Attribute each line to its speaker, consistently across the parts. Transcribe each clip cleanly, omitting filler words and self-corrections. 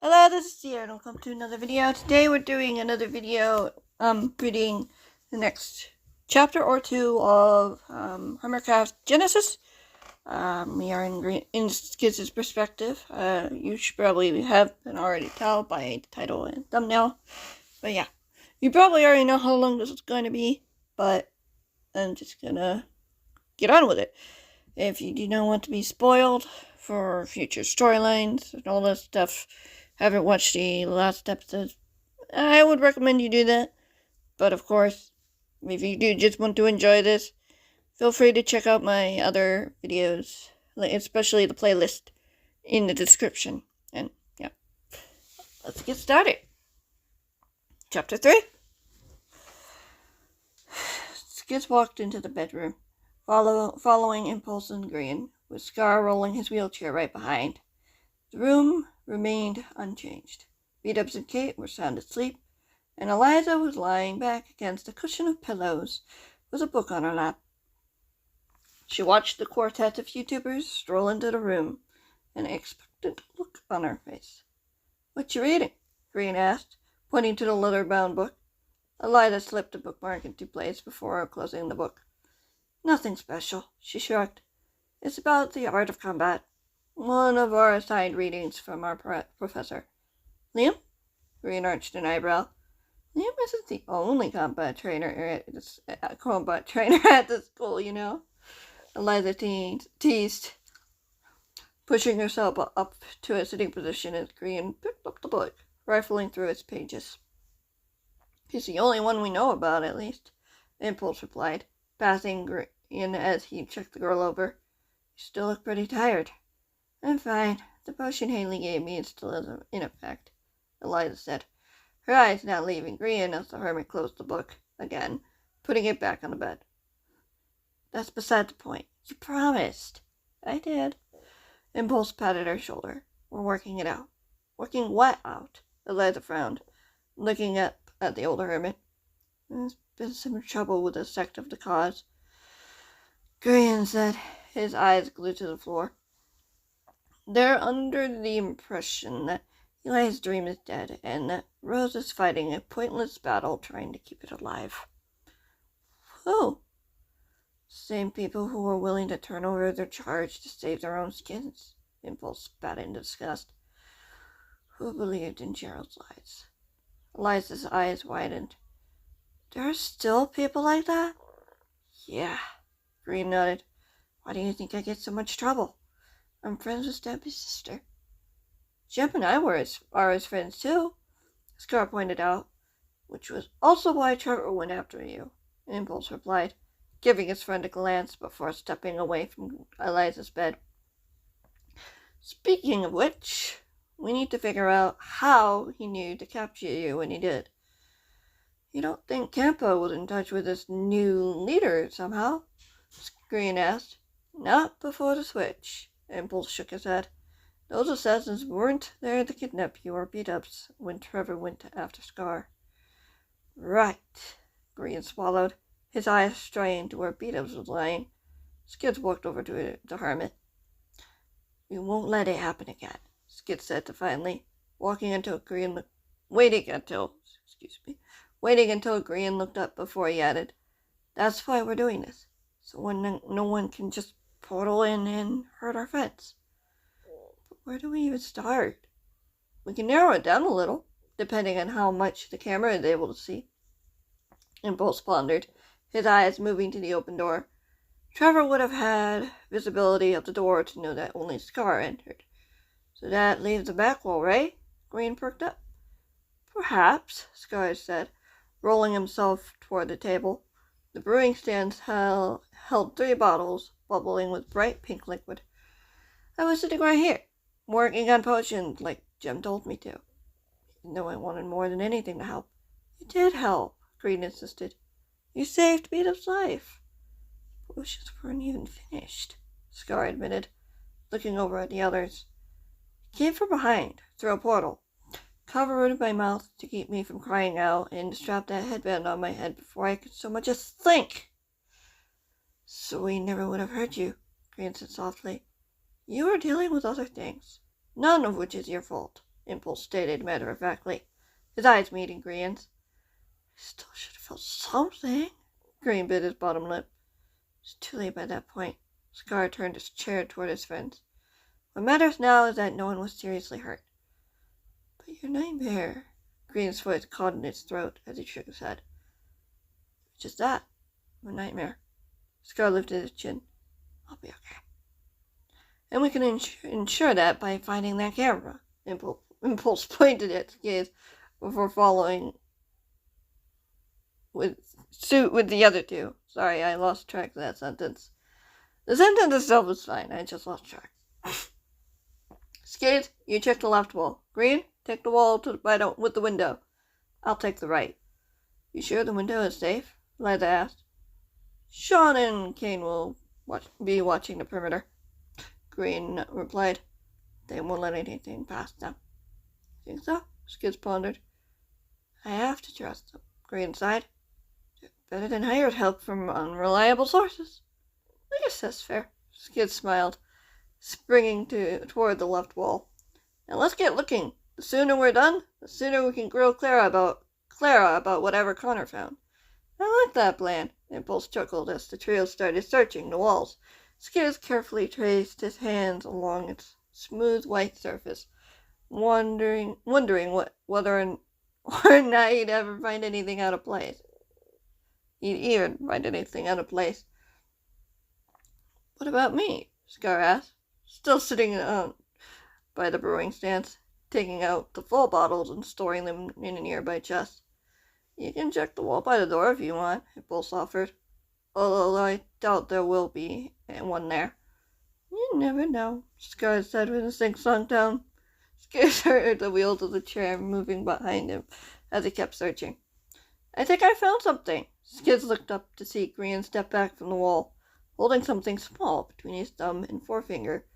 Speaker 1: Hello, this is Sierra, and welcome to another video. Today we're doing another video, reading the next chapter or two of, Hermitcraft Genesis. We are in Skizz's perspective. You should probably have been already tell by the title and thumbnail. But yeah, you probably already know how long this is going to be, but I'm just gonna get on with it. If you do not want to be spoiled for future storylines and all that stuff, haven't watched the last episode, I would recommend you do that. But of course, if you do just want to enjoy this, feel free to check out my other videos, especially the playlist in the description. And yeah, let's get started. Chapter 3. Skizz walked into the bedroom, following Impulse and Green, with Scar rolling his wheelchair right behind. The room remained unchanged. Beat-Ups and Kate were sound asleep, and Eliza was lying back against a cushion of pillows with a book on her lap. She watched the quartet of YouTubers stroll into the room, an expectant look on her face. "What you reading?" Green asked, pointing to the leather-bound book. Eliza slipped the bookmark into place before closing the book. "Nothing special," she shrugged. "It's about the art of combat. One of our assigned readings from our professor." "Liam?" Green arched an eyebrow. "Liam isn't the only combat trainer at the school, you know," Eliza teased, pushing herself up to a sitting position as Green picked up the book, rifling through its pages. "He's the only one we know about, at least," Impulse replied, passing Green as he checked the girl over. "You still look pretty tired." "I'm fine. The potion Haley gave me is still in effect," Eliza said, her eyes not leaving Green as the hermit closed the book again, putting it back on the bed. "That's beside the point. You promised." "I did." Impulse patted her shoulder. "We're working it out." "Working what out?" Eliza frowned, looking up at the older hermit. "There's been some trouble with a sect of the cause," Green said, his eyes glued to the floor. "They're under the impression that Eli's dream is dead, and that Rose is fighting a pointless battle trying to keep it alive." "Who?" "Same people who were willing to turn over their charge to save their own skins," Impulse spat in disgust. "Who believed in Gerald's lies." Eliza's eyes widened. "There are still people like that?" "Yeah," Green nodded. "Why do you think I get so much trouble? I'm friends with Debbie's sister." "Jim and I are his friends too," Scar pointed out. "Which was also why Trevor went after you," Impulse replied, giving his friend a glance before stepping away from Eliza's bed. "Speaking of which, we need to figure out how he knew to capture you when he did." "You don't think Campo was in touch with this new leader somehow?" Green asked. "Not before the switch." Impulse shook his head. "Those assassins weren't there to kidnap you or Beat-Ups when Trevor went after Scar." "Right." Green swallowed, his eyes straying to where Beat-Ups was lying. Skizz walked over to the hermit. "We won't let it happen again," Skizz said defiantly, waiting until Green looked up before he added, "That's why we're doing this, so no one can just portal in and hurt our friends." "But where do we even start?" "We can narrow it down a little, depending on how much the camera is able to see." Impulse pondered, his eyes moving to the open door. Trevor would have had visibility of the door to know that only Scar entered. "So that leaves the back wall, right?" Green perked up. "Perhaps," Scar said, rolling himself toward the table. The brewing stand held 3 bottles, bubbling with bright pink liquid. "I was sitting right here, working on potions like Jim told me to." Even though I wanted more than anything to help. "You did help," Green insisted. "You saved Beat-Up's life." "Potions weren't even finished," Scar admitted, looking over at the others. "He came from behind, through a portal, covered my mouth to keep me from crying out, and strapped that headband on my head before I could so much as think." "So he never would have hurt you," Green said softly. "You were dealing with other things, none of which is your fault." Impulse stated matter-of-factly, his eyes meeting Green's. I still should have felt something. Green bit his bottom lip. It was too late by that point. Scar turned his chair toward his friends. What matters now is that no one was seriously hurt. But your nightmare. Green's voice caught in his throat as he shook his head. Just that. A nightmare. Scar lifted his chin. I'll be okay. And we can ensure that by finding that camera. Impulse pointed at Skizz before following with the other two. Sorry, I lost track of that sentence. The sentence itself was fine. I just lost track. Skizz, you check the left wall. Green, take the wall to the right with the window. I'll take the right. You sure the window is safe? Liza asked. Sean and Kane will be watching the perimeter. Green replied. They won't let anything past them. Think so? Skizz pondered. I have to trust them. Green sighed. Better than hired help from unreliable sources. I guess that's fair. Skizz smiled, springing toward the left wall. Now let's get looking. The sooner we're done, the sooner we can grill Clara about whatever Connor found. I like that plan. Impulse chuckled as the trio started searching the walls. Skizz carefully traced his hands along its smooth white surface, wondering whether or not he'd ever find anything out of place. He'd even find anything out of place. What about me? Scar asked, still sitting by the brewing stands, taking out the full bottles and storing them in a nearby chest. You can check the wall by the door if you want, Impulse offered, although I doubt there will be one there. You never know, Scar said with a sing-song tone. Skizz heard the wheels of the chair moving behind him as he kept searching. I think I found something. Skizz looked up to see Green step back from the wall, holding something small between his thumb and forefinger,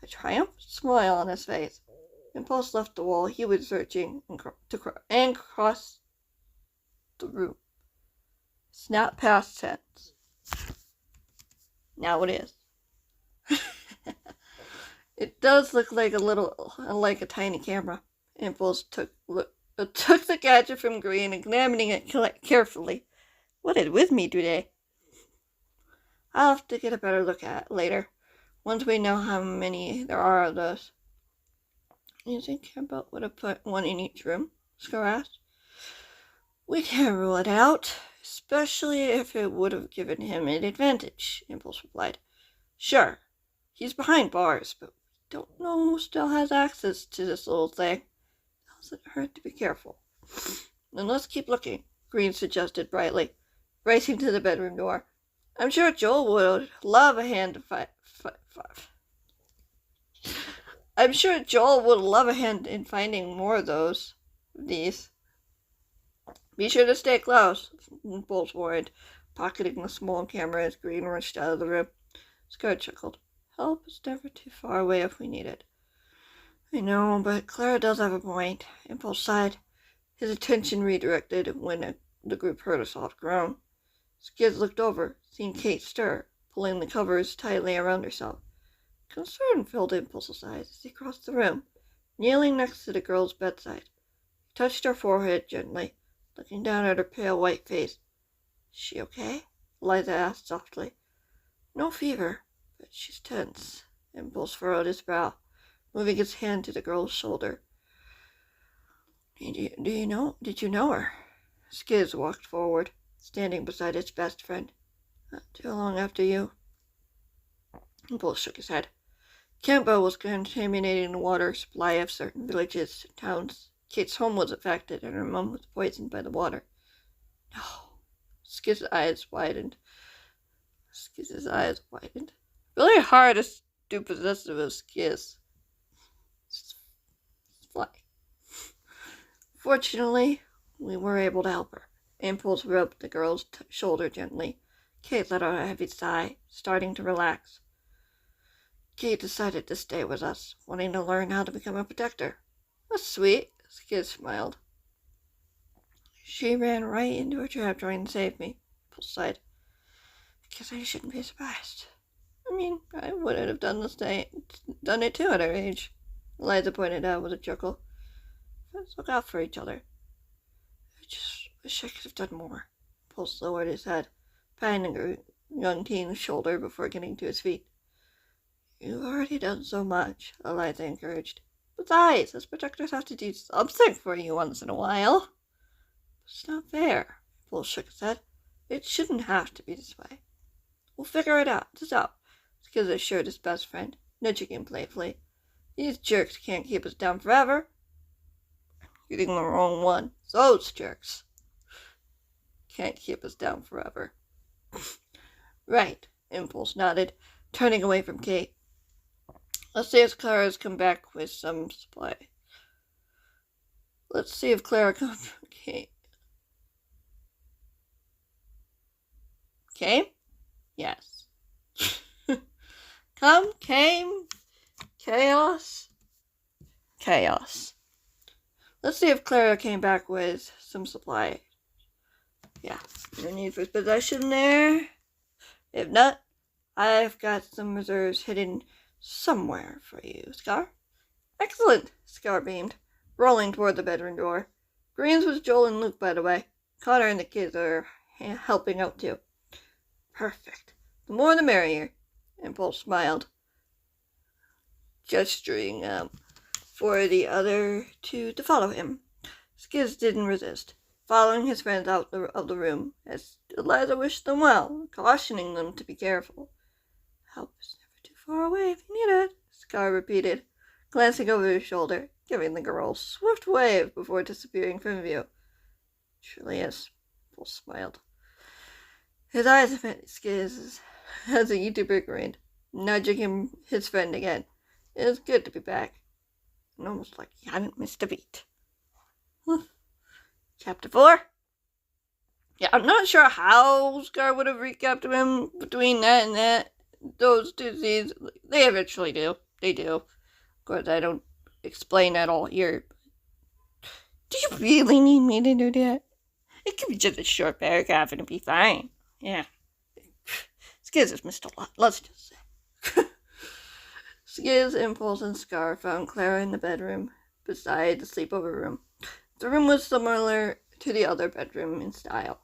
Speaker 1: a triumphant smile on his face. Impulse left the wall he was searching and crossed the room. It's not past tense. Now it is. It does look like like a tiny camera. Impulse took the gadget from Green, examining it carefully. What is with me today? I'll have to get a better look at it later, once we know how many there are of those. You think Campbell would have put one in each room? Scar asked. We can't rule it out, especially if it would have given him an advantage, Impulse replied. Sure, he's behind bars, but we don't know who still has access to this little thing. Doesn't hurt to be careful. Then let's keep looking, Green suggested brightly, racing to the bedroom door. I'm sure Joel would love a hand to I'm sure Joel would love a hand in finding more of these. Be sure to stay close, Impulse warned, pocketing the small camera as Green rushed out of the room. Scar chuckled. Help is never too far away if we need it. I know, but Clara does have a point, Impulse sighed, his attention redirected when the group heard a soft groan. Skizz looked over, seeing Kate stir, pulling the covers tightly around herself. Concern filled Impulse's eyes as he crossed the room, kneeling next to the girl's bedside. He touched her forehead gently, looking down at her pale white face. Is she okay? Liza asked softly. No fever, but she's tense. Impulse furrowed his brow, moving his hand to the girl's shoulder. Did you know her? Skizz walked forward, standing beside his best friend. Not too long after you. Impulse shook his head. Campbell was contaminating the water supply of certain villages and towns. Kate's home was affected, and her mum was poisoned by the water. No. Skizz's eyes widened. Really hard to do possessive of Skizz. Fly. Fortunately, we were able to help her. Impulse rubbed the girl's shoulder gently. Kate let out a heavy sigh, starting to relax. Kate decided to stay with us, wanting to learn how to become a protector. That's sweet, Skizz smiled. She ran right into a trap trying to save me, Impulse sighed. I guess I shouldn't be surprised. I mean, I wouldn't have done it too at her age, Eliza pointed out with a chuckle. Let's look out for each other. I just wish I could have done more. Pulse lowered his head, patting the young teen's shoulder before getting to his feet. You've already done so much, Eliza encouraged. Besides, us protectors have to do something for you once in a while. It's not fair. Pulse shook his head. It shouldn't have to be this way. We'll figure it out. Just out. Skizz assured his best friend, nudging him playfully. These jerks can't keep us down forever. You're getting the wrong one. Those jerks can't keep us down forever. Right, Impulse nodded, turning away from Kate. Let's see if Clara's come back with some supply. Let's see if Clara comes from Kate. Came? Yes. Come, came, chaos, chaos. Let's see if Clara came back with some supply. Yeah, no need for possession there. If not, I've got some reserves hidden somewhere for you, Scar. Excellent, Scar beamed, rolling toward the bedroom door. Green's with Joel and Luke, by the way. Connor and the kids are helping out too. Perfect. The more the merrier. Impulse smiled, gesturing for the other two to follow him. Skizz didn't resist, following his friends out of the room, as Eliza wished them well, cautioning them to be careful. Help is never too far away if you need it, Scar repeated, glancing over his shoulder, giving the girl a swift wave before disappearing from view. Surely is, Impulse smiled. His eyes met Skizz as the YouTuber grinned, nudging his friend again. It was good to be back, and almost like he hadn't missed a beat. Chapter 4? Yeah, I'm not sure how Scar would have recapped him between that and that. Those two scenes, they eventually do. They do. Of course, I don't explain that all here. Do you really need me to do that? It could be just a short paragraph and it'd be fine. Yeah. Skizz has missed a lot, let's just say. Skizz, Impulse, and Scar found Clara in the bedroom beside the sleepover room. The room was similar to the other bedroom in style,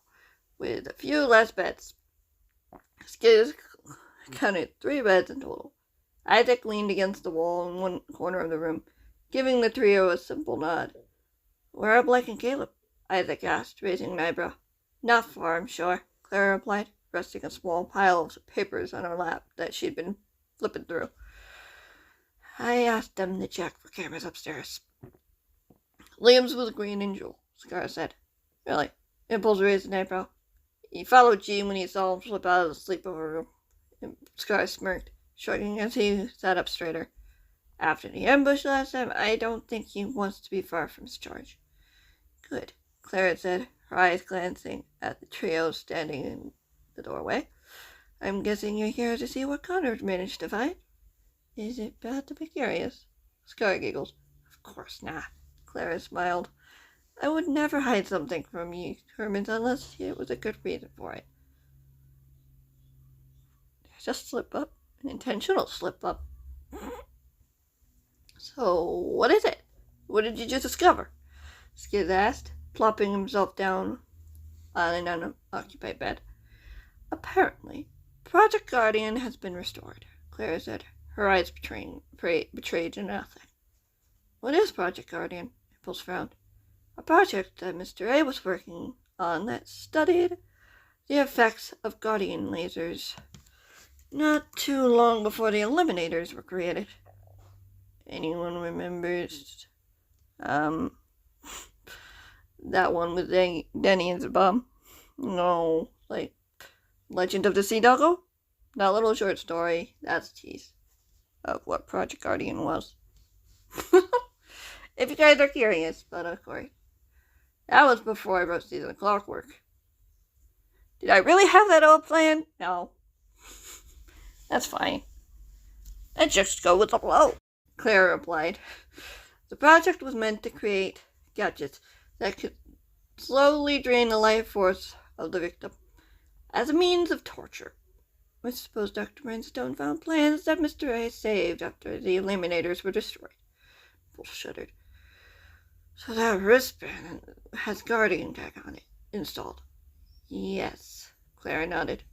Speaker 1: with a few less beds. Skizz counted 3 beds in total. Isaac leaned against the wall in one corner of the room, giving the trio a simple nod. Where are Blake and Caleb? Isaac asked, raising an eyebrow. Not far, I'm sure, Clara replied, resting a small pile of papers on her lap that she'd been flipping through. I asked them to check for cameras upstairs. Liam's with Green and Joel, Scar said. Really? Impulse raised an eyebrow. He followed Jean when he saw him slip out of the sleepover room. Scar smirked, shrugging as he sat up straighter. After the ambush last time, I don't think he wants to be far from his charge. Good, Clara said, her eyes glancing at the trio standing in the doorway. I'm guessing you're here to see what Connor managed to find. Is it bad to be curious? Scar giggled. Of course not, Clara smiled. I would never hide something from you, hermits, unless it was a good reason for it. Just a slip-up. An intentional slip-up. So, what is it? What did you just discover? Skizz asked, plopping himself down on an unoccupied bed. Apparently, Project Guardian has been restored, Clara said, her eyes betrayed nothing. What is Project Guardian? Impulse frowned. A project that Mr. A was working on that studied the effects of Guardian lasers not too long before the Eliminators were created. Anyone remembers that one with Denny and the bomb? No, like Legend of the Sea Doggo? That little short story, that's a tease of what Project Guardian was. If you guys are curious, but of course. That was before I wrote Season of Clockwork. Did I really have that all planned? No. That's fine. Let's just go with the flow, Clara replied. The project was meant to create gadgets that could slowly drain the life force of the victim as a means of torture. I suppose Dr. Rainstone found plans that Mr. A saved after the Eliminators were destroyed. Bull shuddered. So that wristband has guardian tag on it installed. Yes, Clara nodded.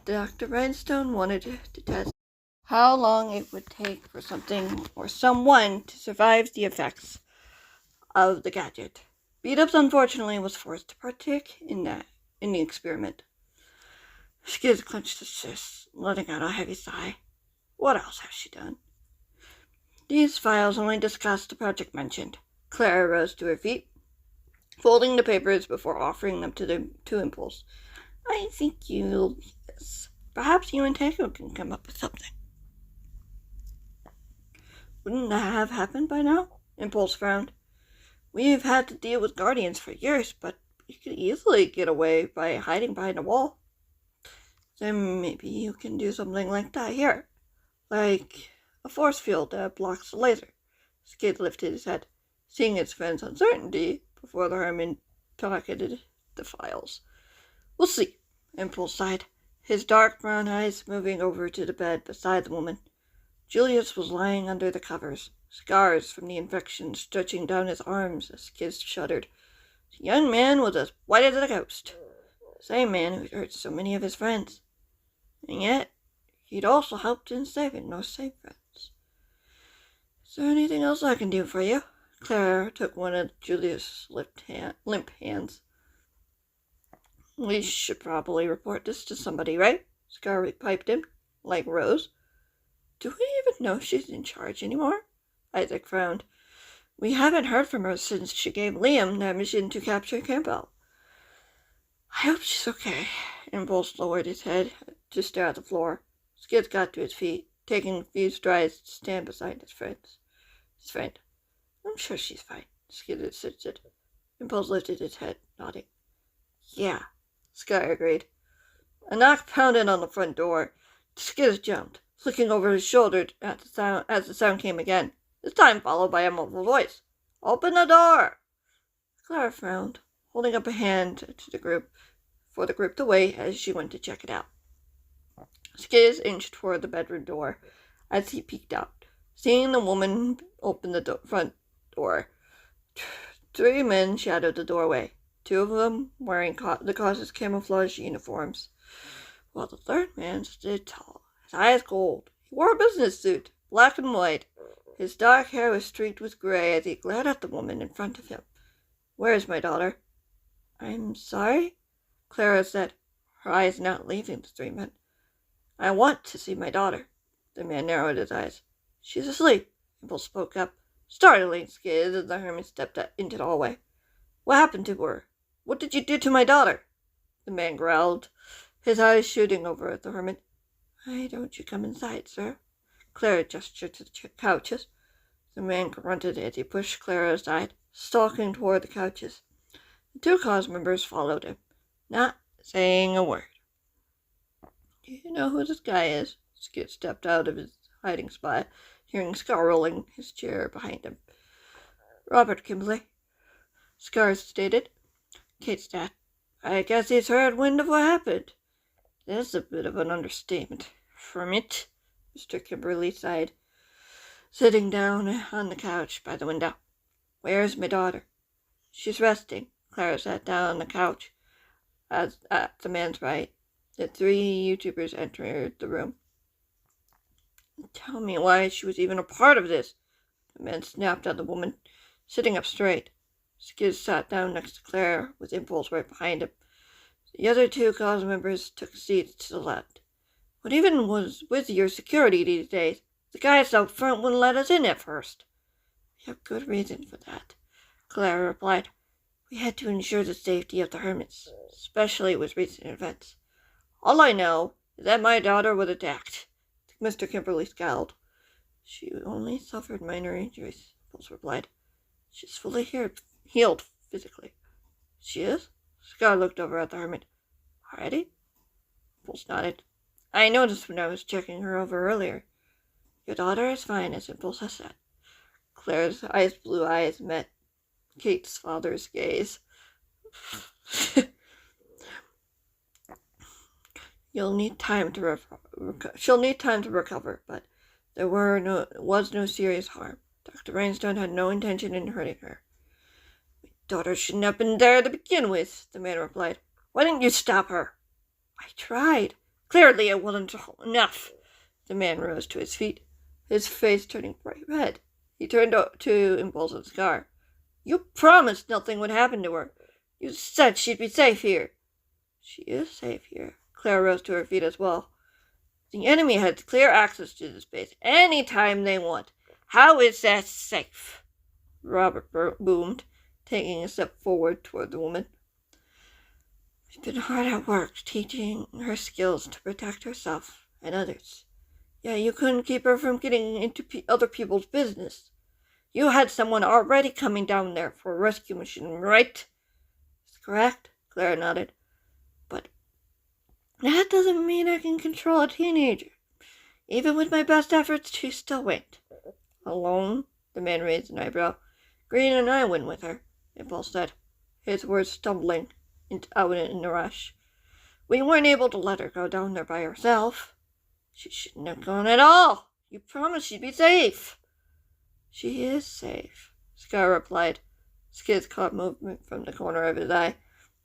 Speaker 1: Dr. Rhinestone wanted to test how long it would take for something or someone to survive the effects of the gadget. Beat-Ups unfortunately was forced to partake in the experiment. Skizz clenched his fists, letting out a heavy sigh. What else has she done? These files only discussed the project mentioned. Clara rose to her feet, folding the papers before offering them to Impulse. I think you'll need this. Perhaps you and Tango can come up with something. Wouldn't that have happened by now? Impulse frowned. We've had to deal with guardians for years, but we could easily get away by hiding behind a wall. Then maybe you can do something like that here. Like a force field that blocks the laser. Skid lifted his head, seeing his friend's uncertainty before the hermit pocketed the files. We'll see, Impulse sighed, his dark brown eyes moving over to the bed beside the woman. Julius was lying under the covers, scars from the infection stretching down his arms as Skizz shuddered. The young man was as white as a ghost, the same man who hurt so many of his friends. And yet, he'd also helped in saving those same friends. Is there anything else I can do for you? Clara took one of Julius' limp hands. We should probably report this to somebody, right? Scar piped in, like Rose. Do we even know she's in charge anymore? Isaac frowned. We haven't heard from her since she gave Liam that mission to capture Campbell. I hope she's okay. Impulse lowered his head to stare at the floor. Skizz got to his feet, taking a few strides to stand beside his friend. I'm sure she's fine, Skizz insisted. Impulse lifted his head, nodding. Yeah, Sky agreed. A knock pounded on the front door. Skizz jumped, looking over his shoulder at the sound as the sound came again, this time followed by a muffled voice. Open the door! Clara frowned, holding up a hand to the group to wait as she went to check it out. Skizz inched toward the bedroom door as he peeked out, seeing the woman open the front door. 3 men shadowed the doorway, 2 of them wearing the cautious camouflage uniforms, while the third man stood tall, his eyes cold. He wore a business suit, black and white. His dark hair was streaked with gray as he glared at the woman in front of him. Where is my daughter? I'm sorry, Clara said, her eyes not leaving the 3 men. I want to see my daughter. The man narrowed his eyes. She's asleep, Impulse spoke up, startling Skizz as the hermit stepped into the hallway. What happened to her? What did you do to my daughter? The man growled, his eyes shooting over at the hermit. Why don't you come inside, sir? Clara gestured to the couches. The man grunted as he pushed Clara aside, stalking toward the couches. The 2 cause members followed him, not saying a word. Do you know who this guy is? Skid stepped out of his hiding spot, hearing Scar rolling his chair behind him. Robert Kimberly, Scar stated. Kate's dad. I guess he's heard wind of what happened. That's a bit of an understatement. Hermit, Mr. Kimberly sighed, sitting down on the couch by the window. Where's my daughter? She's resting. Clara sat down on the couch at the man's right. The 3 YouTubers entered the room. Tell me why she was even a part of this. The man snapped at the woman, sitting up straight. Skizz sat down next to Clara, with Impulse right behind him. The other 2 cause members took seats to the left. What even was with your security these days? The guys out front wouldn't let us in at first. We have good reason for that, Clara replied. We had to ensure the safety of the hermits, especially with recent events. All I know is that my daughter was attacked. Mr. Kimberly scowled. She only suffered minor injuries, Impulse replied. She's fully healed physically. She is? Scar looked over at the hermit. Already? Impulse nodded. I noticed when I was checking her over earlier. Your daughter is fine, as Impulse has said. Clara's blue eyes met Kate's father's gaze. She'll need time to recover, but there was no serious harm. Dr. Rhinestone had no intention in hurting her. Daughter shouldn't have been there to begin with, the man replied. Why didn't you stop her? I tried. Clearly it wasn't enough. The man rose to his feet, his face turning bright red. He turned to Impulsive Scar. You promised nothing would happen to her. You said she'd be safe here. She is safe here. Claire rose to her feet as well. The enemy has clear access to this base any time they want. How is that safe? Robert boomed, taking a step forward toward the woman. We've been hard at work teaching her skills to protect herself and others. Yeah, you couldn't keep her from getting into other people's business. You had someone already coming down there for a rescue mission, right? That's correct, Clara nodded. But that doesn't mean I can control a teenager. Even with my best efforts, she still went. Alone? The man raised an eyebrow. Green and I went with her, Impulse said, his words stumbling out in a rush. We weren't able to let her go down there by herself. She shouldn't have gone at all. You promised she'd be safe. She is safe, Scar replied. Skizz caught movement from the corner of his eye,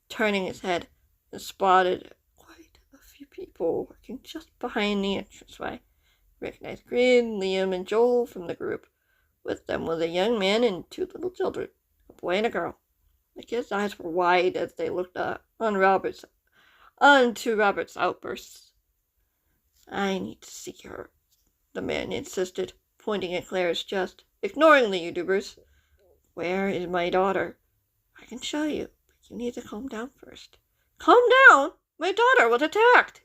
Speaker 1: turning his head, and spotted quite a few people working just behind the entranceway. Recognized Green, Liam, and Joel from the group. With them was a young man and two little children, a boy and a girl. The kids' eyes were wide as they looked onto Robert's outbursts. I need to see her, the man insisted, pointing at Claire's chest, ignoring the YouTubers. Where is my daughter? I can show you, but you need to calm down first. Calm down? My daughter was attacked.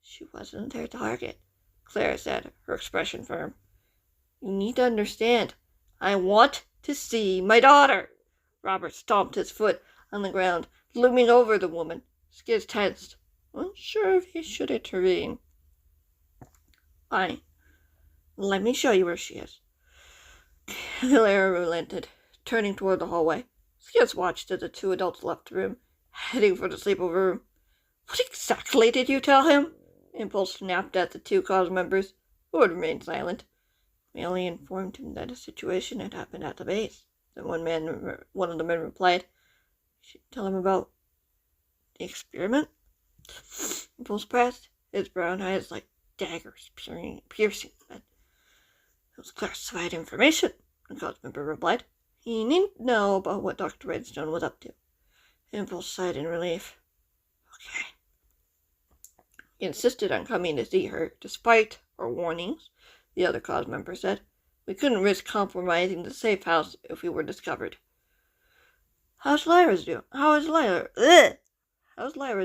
Speaker 1: She wasn't their target, Claire said, her expression firm. You need to understand. I want to see my daughter. Robert stomped his foot on the ground, looming over the woman. Skizz tensed, unsure if he should intervene. Fine. Let me show you where she is. Claire relented, turning toward the hallway. Skizz watched as the two adults left the room, heading for the sleepover room. What exactly did you tell him? Impulse snapped at the two cause members, who had remained silent. We only informed him that a situation had happened at the base. Then one of the men replied, You should tell him about the experiment? Impulse pressed, his brown eyes like daggers piercing the bed. It was classified information, the cause member replied. He needn't know about what Dr. Redstone was up to. Impulse sighed in relief. Okay. He insisted on coming to see her, despite our warnings, the other cause member said. We couldn't risk compromising the safe house if we were discovered. How's Lyra doing? How's Lyra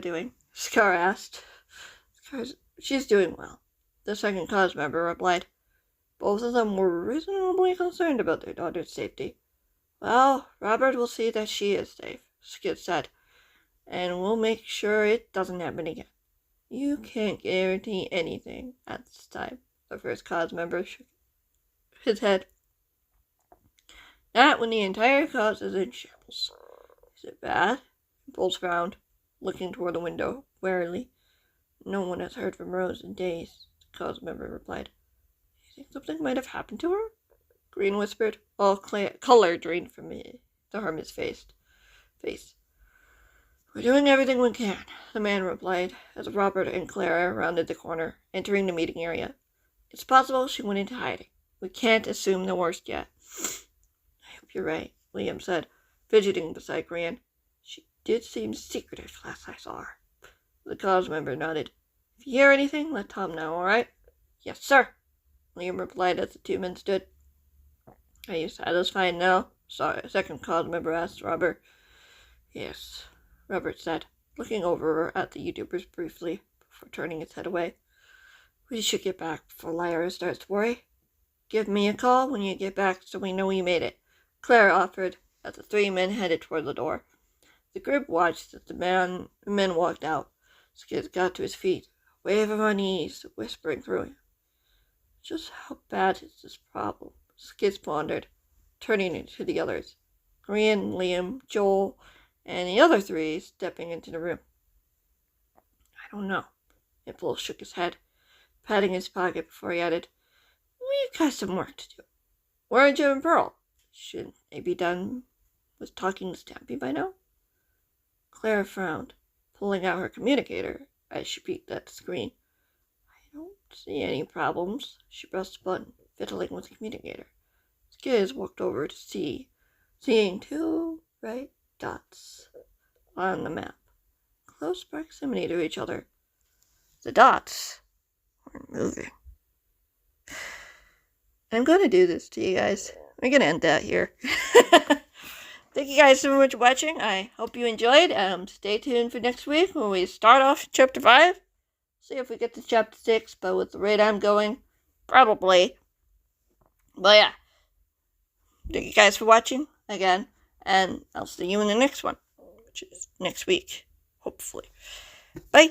Speaker 1: doing? Scar asked. She's doing well, the second cause member replied. Both of them were reasonably concerned about their daughter's safety. Well, Robert will see that she is safe, Skizz said, and we'll make sure it doesn't happen again. You can't guarantee anything at this time, the first cause member shook his head. Not when the entire cause is in shambles. Is it bad? Impulse frowned, looking toward the window, warily. No one has heard from Rose in days, the cause member replied. Do you think something might have happened to her? Green whispered. All color drained from the hermit's face. We're doing everything we can, the man replied, as Robert and Clara rounded the corner, entering the meeting area. It's possible she went into hiding. We can't assume the worst yet. I hope you're right, Liam said, fidgeting beside Gran. She did seem secretive last I saw her. The cause member nodded. If you hear anything, let Tom know, all right? Yes, sir, Liam replied as the two men stood. Are you satisfied now? Second cause member asked Robert. Yes, Robert said, looking over at the YouTubers briefly before turning his head away. We should get back before Lyra starts to worry. Give me a call when you get back so we know you made it, Claire offered as the three men headed toward the door. The group watched as the men walked out. Skizz got to his feet, a wave of unease whispering through him. Just how bad is this problem? Skizz pondered, turning to the others. Gran, Liam, Joel, and the other three stepping into the room. I don't know. Impulse shook his head, patting his pocket before he added, We've got some work to do. Where are Jim and Pearl? Shouldn't they be done was talking to Stampy by now? Clara frowned, pulling out her communicator as she peeked at the screen. I don't see any problems. She pressed a button, fiddling with the communicator. Skizz walked over to seeing two bright dots on the map, close proximity to each other. The dots were moving. I'm going to do this to you guys. I'm going to end that here. Thank you guys so much for watching. I hope you enjoyed. Stay tuned for next week when we start off Chapter 5. See if we get to Chapter 6, but with the rate I'm going, probably. But yeah. Thank you guys for watching again, and I'll see you in the next one, which is next week, hopefully. Bye!